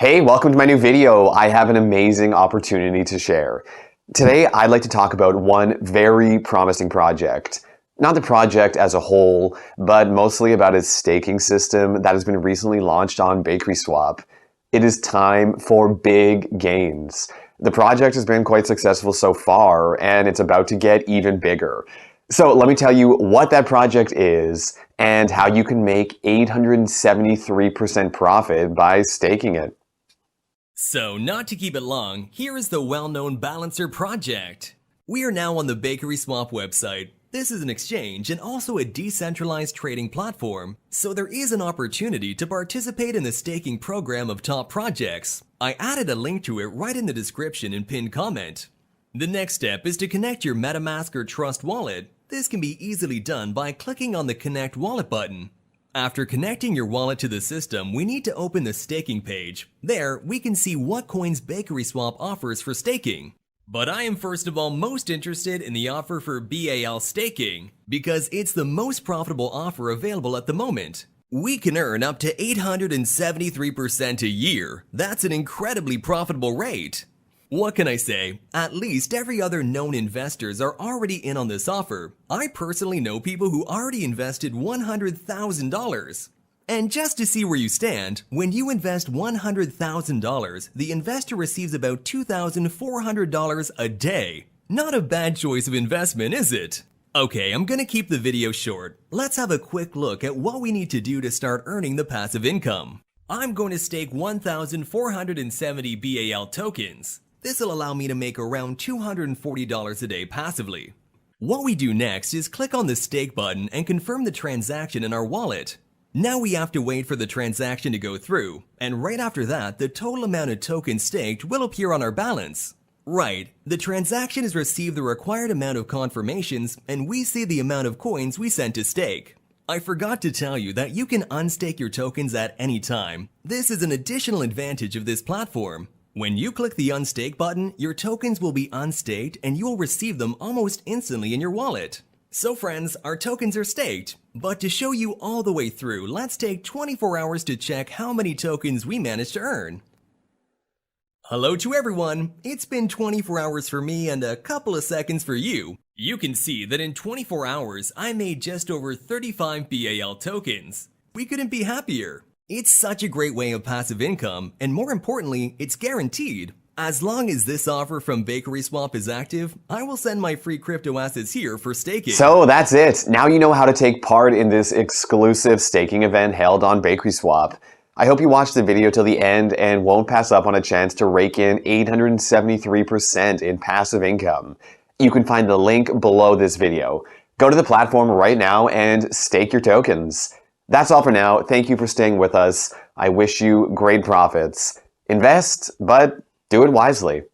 Hey, welcome to my new video. I have an amazing opportunity to share. Today, I'd like to talk about one very promising project. Not the project as a whole, but mostly about its staking system that has been recently launched on BakerySwap. It is time for big gains. The project has been quite successful so far, and it's about to get even bigger. So let me tell you what that project is and how you can make 873% profit by staking it. So, not to keep it long, here is the well-known Balancer project. We are now on the BakerySwap website. This is an exchange and also a decentralized trading platform, so there is an opportunity to participate in the staking program of top projects. I added a link to it right in the description and pinned comment. The next step is to connect your MetaMask or Trust wallet. This can be easily done by clicking on the Connect Wallet button. After connecting your wallet to the system, we need to open the staking page. There, we can see what coins BakerySwap offers for staking. But I am first of all most interested in the offer for BAL staking, because it's the most profitable offer available at the moment. We can earn up to 873% a year. That's an incredibly profitable rate. What can I say? At least every other known investors are already in on this offer. I personally know people who already invested $100,000. And just to see where you stand, when you invest $100,000, the investor receives about $2,400 a day. Not a bad choice of investment, is it? Okay, I'm gonna keep the video short. Let's have a quick look at what we need to do to start earning the passive income. I'm going to stake 1,470 BAL tokens. This will allow me to make around $240 a day passively. What we do next is click on the stake button and confirm the transaction in our wallet. Now we have to wait for the transaction to go through, and right after that, the total amount of tokens staked will appear on our balance. Right, the transaction has received the required amount of confirmations, and we see the amount of coins we sent to stake. I forgot to tell you that you can unstake your tokens at any time. This is an additional advantage of this platform. When you click the unstake button, your tokens will be unstaked and you will receive them almost instantly in your wallet. So friends, our tokens are staked, but to show you all the way through, let's take 24 hours to check how many tokens we managed to earn. Hello to everyone, it's been 24 hours for me and a couple of seconds for you. You can see that in 24 hours, I made just over 35 BAL tokens. We couldn't be happier. It's such a great way of passive income, and more importantly, it's guaranteed. As long as this offer from BakerySwap is active, I will send my free crypto assets here for staking. So that's it. Now you know how to take part in this exclusive staking event held on BakerySwap. I hope you watched the video till the end and won't pass up on a chance to rake in 873% in passive income. You can find the link below this video. Go to the platform right now and stake your tokens. That's all for now. Thank you for staying with us. I wish you great profits. Invest, but do it wisely.